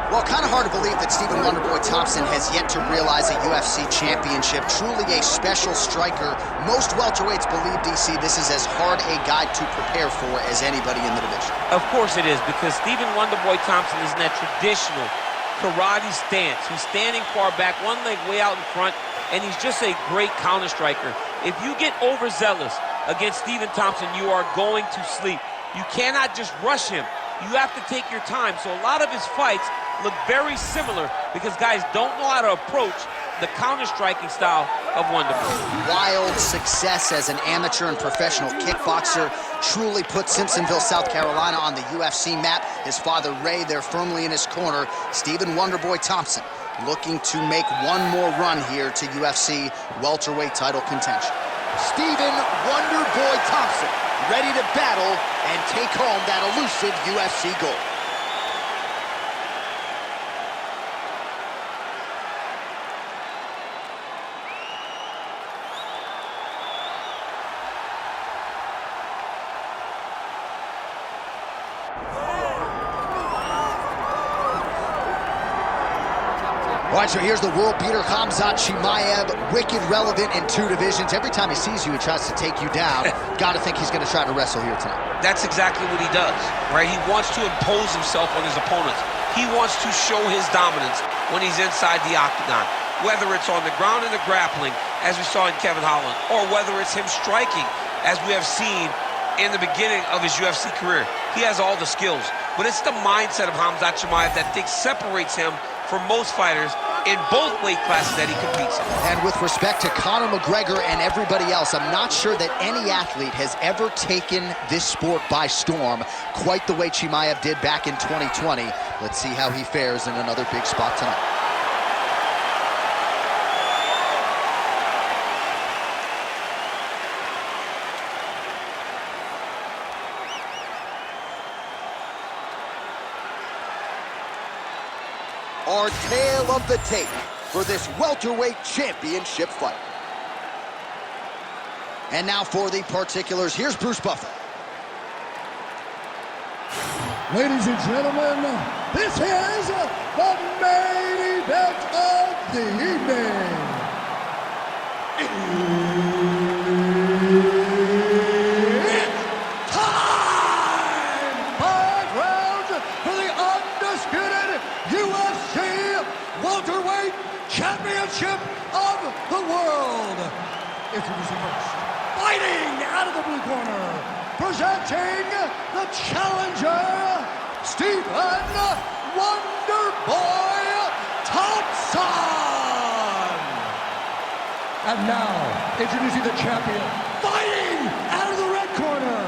Well, kind of hard to believe that Stephen Wonderboy Thompson has yet to realize a UFC championship. Truly a special striker. Most welterweights believe, DC, this is as hard a guy to prepare for as anybody in the division. Of course it is, because Stephen Wonderboy Thompson is in that traditional karate stance. He's standing far back, one leg way out in front, and he's just a great counter striker. If you get overzealous against Stephen Thompson, you are going to sleep. You cannot just rush him. You have to take your time. So a lot of his fights look very similar because guys don't know how to approach the counter-striking style of Wonderboy. Wild success as an amateur and professional kickboxer truly put Simpsonville, South Carolina on the UFC map. His father, Ray, there firmly in his corner. Stephen Wonderboy Thompson looking to make one more run here to UFC welterweight title contention. Stephen Wonderboy Thompson ready to battle and take home that elusive UFC gold. All right, so here's the world beater, Khamzat Chimaev, wicked relevant in 2 divisions. Every time he sees you, he tries to take you down. Got to think he's going to try to wrestle here tonight. That's exactly what he does, right? He wants to impose himself on his opponents. He wants to show his dominance when he's inside the octagon, whether it's on the ground in the grappling, as we saw in Kevin Holland, or whether it's him striking, as we have seen in the beginning of his UFC career. He has all the skills, but it's the mindset of Khamzat Chimaev that separates him from most fighters in both weight classes that he competes in. And with respect to Conor McGregor and everybody else, I'm not sure that any athlete has ever taken this sport by storm quite the way Chimaev did back in 2020. Let's see how he fares in another big spot tonight. Our tale of the tape for this welterweight championship fight. And now for the particulars, here's Bruce Buffer. Ladies and gentlemen, this is the main event of the evening. It's time! 5 rounds for the undisputed UFC welterweight championship of the world. Introducing first, fighting out of the blue corner, presenting the challenger, Stephen Wonderboy Thompson. And now, introducing the champion, fighting out of the red corner,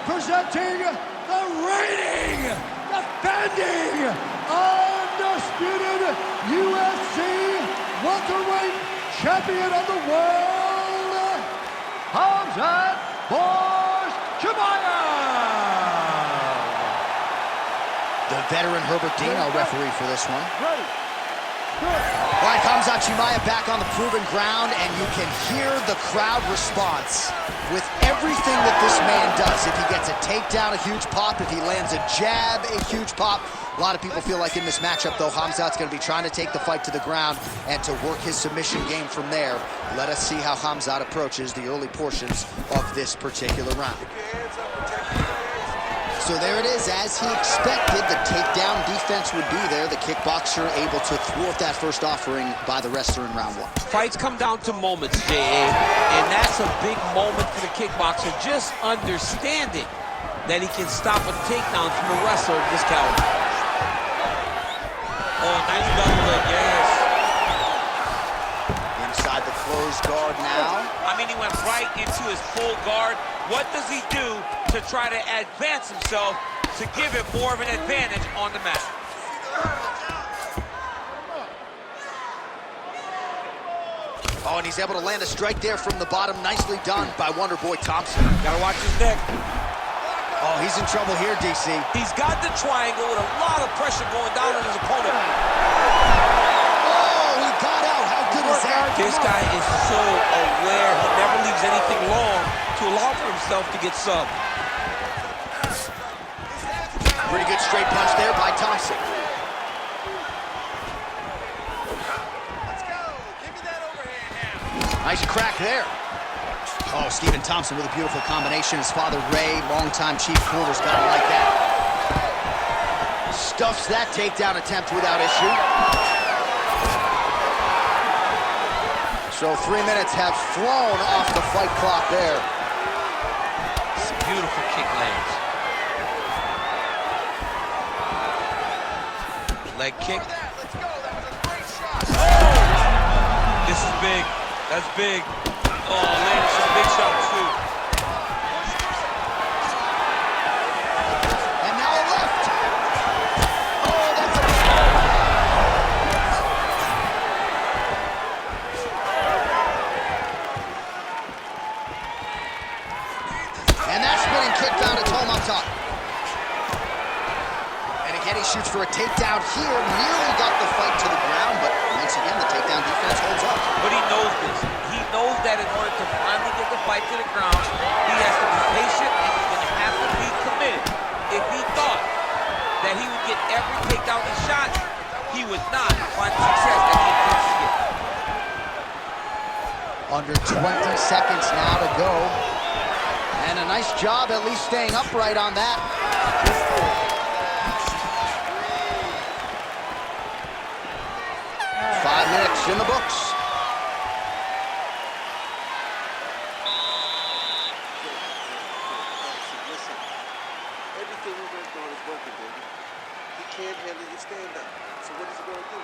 presenting the reigning, defending, undisputed UFC welterweight champion of the world, Khamzat Chimaev. The veteran Herbert Dean, our referee for this one. Ready. All right, Khamzat Chimaev back on the proven ground, and you can hear the crowd response with everything that this man does. If he gets a takedown, a huge pop. If he lands a jab, a huge pop. A lot of people feel like in this matchup, though, Khamzat's going to be trying to take the fight to the ground and to work his submission game from there. Let us see how Khamzat approaches the early portions of this particular round. So there it is, as he expected, the takedown defense would be there. The kickboxer able to thwart that first offering by the wrestler in round 1. Fights come down to moments, J.A., and that's a big moment for the kickboxer, just understanding that he can stop a takedown from a wrestler of this caliber. Oh, nice double leg, yes. Inside the closed guard now. I mean, he went right into his full guard. What does he do to try to advance himself to give him more of an advantage on the mat? Oh, and he's able to land a strike there from the bottom. Nicely done by Wonderboy Thompson. Gotta watch his neck. Oh, he's in trouble here, DC. He's got the triangle with a lot of pressure going down on his opponent. Oh, he got out. How good is that? This guy is so aware. He never leaves anything long to allow for himself to get subbed. Pretty good straight punch there by Thompson. Let's go. Give me that overhand now. Nice crack there. Oh, Stephen Thompson with a beautiful combination. His father, Ray, longtime chief corner's got him like that. Stuffs that takedown attempt without issue. So 3 minutes have flown off the fight clock there. It's a beautiful kick lands. Leg kick. Let's go. That was a great shot. Oh! This is big. That's big. Oh, landed some big shots too. And now a left. Oh, that's a... And that spinning kick found its home up top. And again, he shoots for a takedown here. Nearly got the fight to the ground, but once again, the takedown defense holds up. But he knows this. He knows that in order to finally get the fight to the ground, he has to be patient and he's going to have to be committed. If he thought that he would get every takedown he shot, he would not find the success that he intends to get. Under 20 seconds now to go. And a nice job at least staying upright on that. 5 minutes in the books. Listen, everything we worked on is working, baby. He can't handle your stand-up. So what is he going to do?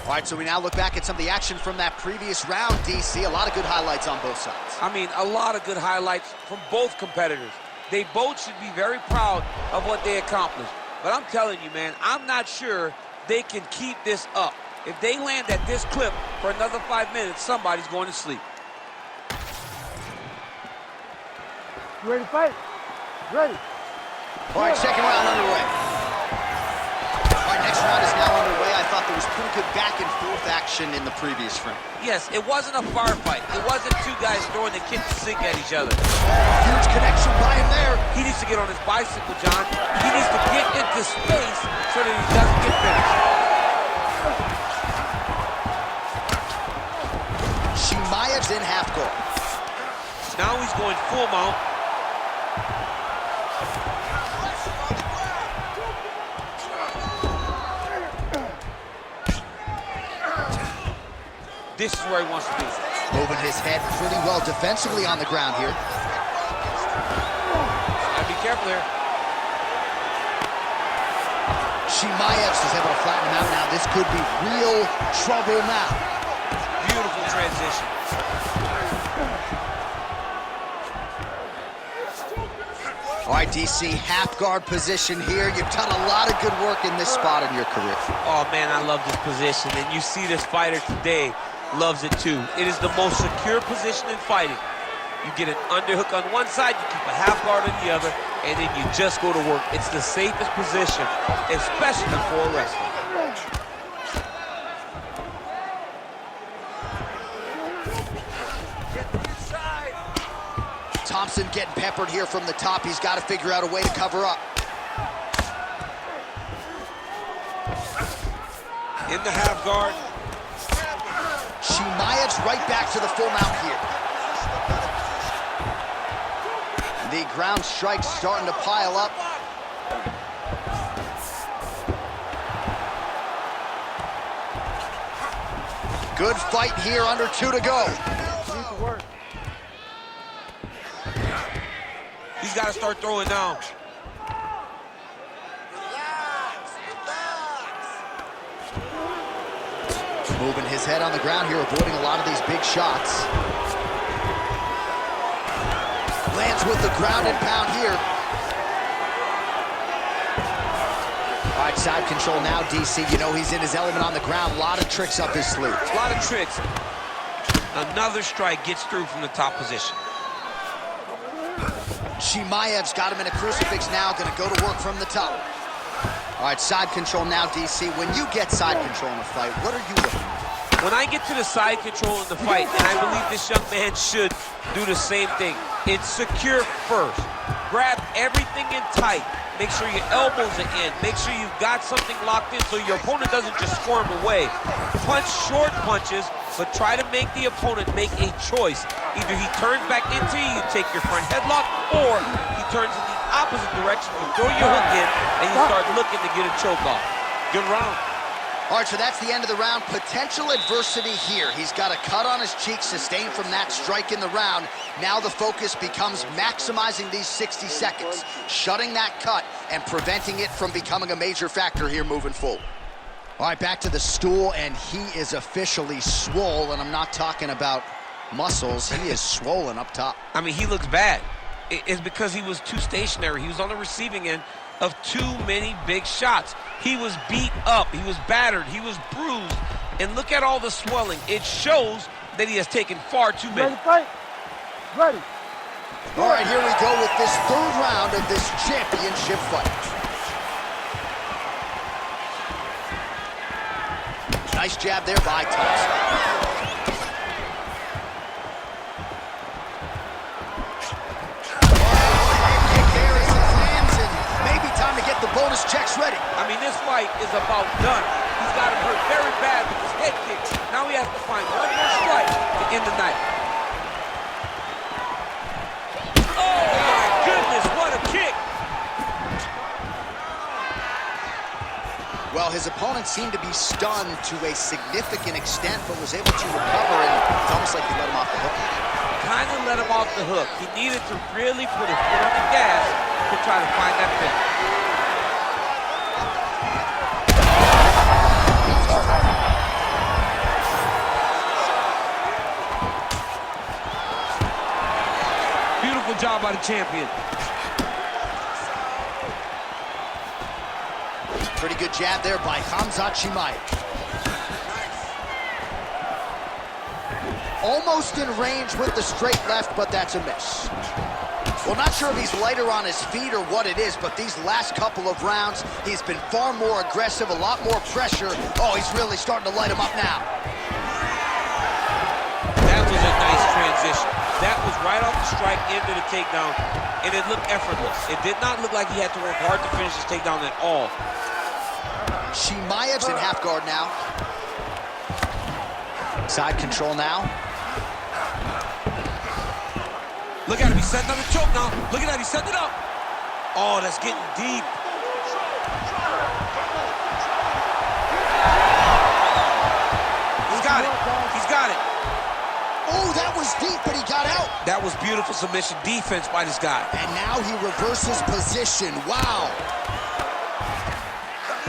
All right, so we now look back at some of the action from that previous round, DC. A lot of good highlights on both sides. I mean, a lot of good highlights from both competitors. They both should be very proud of what they accomplished. But I'm telling you, man, I'm not sure they can keep this up. If they land at this clip for another 5 minutes, somebody's going to sleep. You ready to fight? Ready. All right, second round underway. All right, next round is now underway. I thought there was pretty good back and forth action in the previous round. Yes, it wasn't a firefight. It wasn't two guys throwing the kitchen sink at each other. Huge connection by him there. He needs to get on his bicycle, John. He needs to get into space so that he doesn't get finished. Chimaev's in half guard. Now he's going full mount. This is where he wants to be. Moving his head pretty well defensively on the ground here. Gotta be careful here. Chimaev is able to flatten him out now. This could be real trouble now. Beautiful transition. All right, DC, half guard position here. You've done a lot of good work in this spot in your career. Oh, man, I love this position. And you see this fighter today loves it, too. It is the most secure position in fighting. You get an underhook on one side, you keep a half guard on the other, and then you just go to work. It's the safest position, especially for a wrestler. Thompson getting peppered here from the top. He's got to figure out a way to cover up. In the half guard. Chimaev's right back to the full mount here. The ground strikes starting to pile up. Good fight here, under 2 to go. He's got to start throwing down. Moving his head on the ground here, avoiding a lot of these big shots. Lands with the ground and pound here. All right, side control now, DC. You know he's in his element on the ground. A lot of tricks up his sleeve. A lot of tricks. Another strike gets through from the top position. Chimaev's got him in a crucifix now, gonna go to work from the top. All right, side control now, DC. When you get side control in a fight, what are you looking for? When I get to the side control in the fight, and I believe this young man should do the same thing, it's secure first. Grab everything in tight. Make sure your elbows are in. Make sure you've got something locked in so your opponent doesn't just squirm away. Punch short punches, but try to make the opponent make a choice. Either he turns back into you, you take your front headlock, or he turns in the opposite direction, you throw your hook in, and you start looking to get a choke off. Good round. All right, so that's the end of the round. Potential adversity here. He's got a cut on his cheek sustained from that strike in the round. Now the focus becomes maximizing these 60 seconds, shutting that cut and preventing it from becoming a major factor here moving forward. All right, back to the stool, and he is officially swole, and I'm not talking about muscles. He is swollen up top. I mean, he looks bad. It's because he was too stationary. He was on the receiving end of too many big shots. He was beat up, he was battered, he was bruised, and look at all the swelling. It shows that he has taken far too many. Ready to fight? Ready. All right, here we go with this third round of this championship fight. Nice jab there by Thompson. The bonus checks ready. I mean, this fight is about done. He's got him hurt very bad with his head kick. Now he has to find one more strike to end the night. Oh, my goodness, what a kick. Well, his opponent seemed to be stunned to a significant extent, but was able to recover, and it's almost like he let him off the hook. Kind of let him off the hook. He needed to really put his foot on the gas to try to find that finish. Beautiful job by the champion. Pretty good jab there by Khamzat Chimaev. Almost in range with the straight left, but that's a miss. Well, not sure if he's lighter on his feet or what it is, but these last couple of rounds, he's been far more aggressive, a lot more pressure. Oh, he's really starting to light him up now. That was a nice transition. That was right off the strike into the takedown, and it looked effortless. It did not look like he had to work hard to finish his takedown at all. Chimaev's in half guard now. Side control now. Look at him, he's setting up a choke now. Look at that, he's setting it up. Oh, that's getting deep. He's got it, he's got it. Oh, that was deep, but he got out. That was beautiful submission defense by this guy. And now he reverses position. Wow.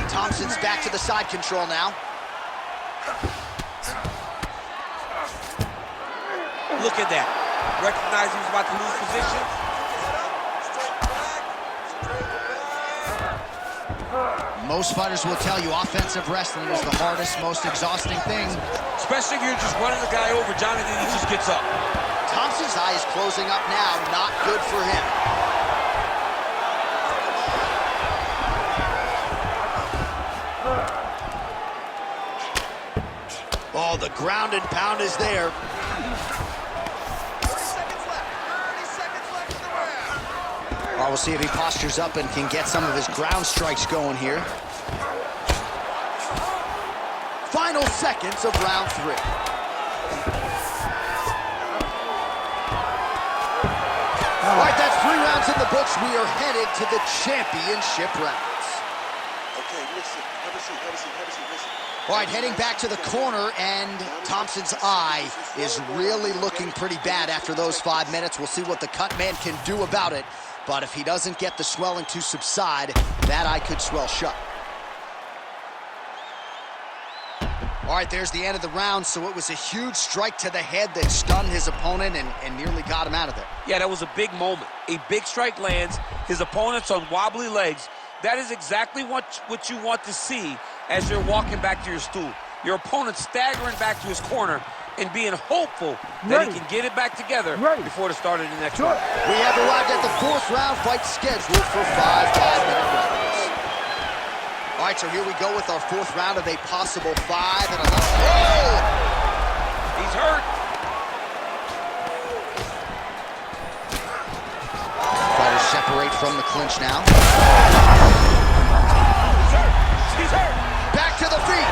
Thompson's back to the side control now. Look at that. Recognized he was about to lose position. Most fighters will tell you offensive wrestling is the hardest, most exhausting thing. Especially if you're just running the guy over, John, and then he just gets up. Thompson's eye is closing up now. Not good for him. Oh, the ground and pound is there. 30 seconds left. 30 seconds left in the round. Oh, we'll see if he postures up and can get some of his ground strikes going here. Final seconds of round 3. All right, that's 3 rounds in the books. We are headed to the championship rounds. Okay, listen. Have a seat, have a seat, have a seat, listen. All right, heading back to the corner, and Thompson's eye is really looking pretty bad after those 5 minutes. We'll see what the cut man can do about it, but if he doesn't get the swelling to subside, that eye could swell shut. All right, there's the end of the round, so it was a huge strike to the head that stunned his opponent and nearly got him out of there. Yeah, that was a big moment. A big strike lands, his opponent's on wobbly legs. That is exactly what you want to see as you're walking back to your stool. Your opponent staggering back to his corner and being hopeful that he can get it back together before the start of the next round. We have arrived at the 4th round fight scheduled for 5 5-minute rounds. All right, so here we go with our 4th round of a possible 5 and 11. Oh! He's hurt. Fighters separate from the clinch now. He's hurt. He's hurt. Back to the feet.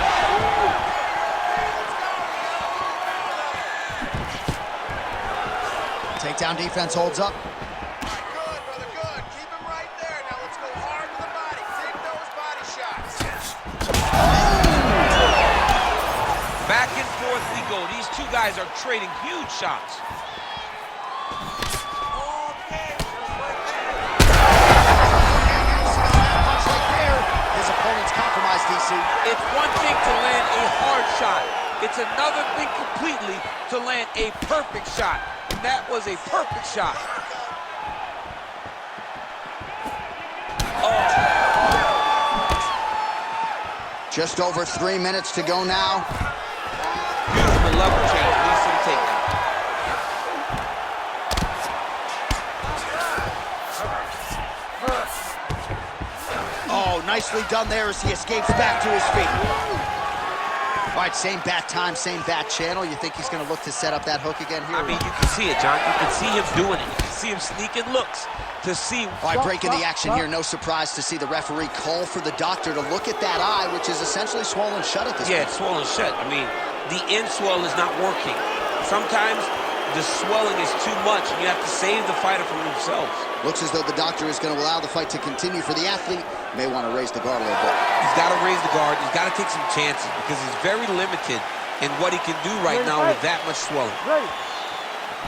Takedown defense holds up. Good, brother, good. Keep him right there. Now let's go hard to the body. Take those body shots. Back and forth we go. These two guys are trading huge shots. His opponent's compromised, DC. It's one thing to land a hard shot. It's another thing completely to land a perfect shot. And that was a perfect shot. Oh. Just over 3 minutes to go now. Beautiful level change. Leads to the takedown. Oh, nicely done there as he escapes back to his feet. All right, same bat time, same bat channel. You think he's going to look to set up that hook again here? I mean, you can see it, John. You can see him doing it. You can see him sneaking looks to see. All right, breaking the action here. No surprise to see the referee call for the doctor to look at that eye, which is essentially swollen shut at this point. Yeah, it's swollen shut. I mean, the end swell is not working. Sometimes the swelling is too much, and you have to save the fighter from themselves. Looks as though the doctor is going to allow the fight to continue. For the athlete, may want to raise the guard a little bit. He's got to raise the guard. He's got to take some chances because he's very limited in what he can do right now with that much swelling.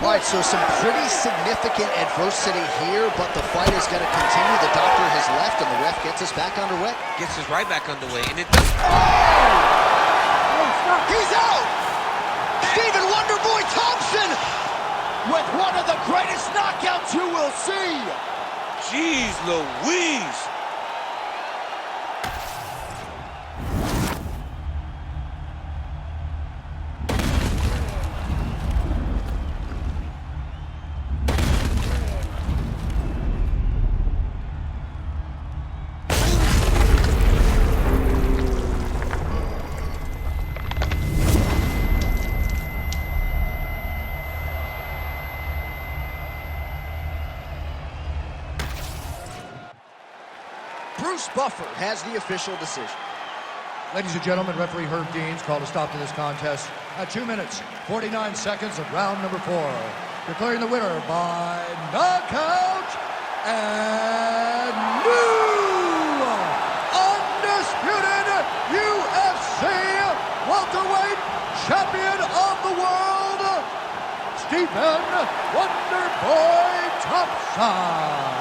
All right, so some pretty significant adversity here, but the fight is going to continue. The doctor has left, and the ref gets us back underway. Gets us right back underway, and it does. He's out! Stephen Wonderboy Thompson with one of the greatest knockouts you will see. Jeez Louise. Bruce Buffer has the official decision. Ladies and gentlemen, referee Herb Deans called a stop to this contest at 2 minutes, 49 seconds of round number 4. Declaring the winner by knockout and new undisputed UFC welterweight champion of the world, Stephen Wonderboy Thompson.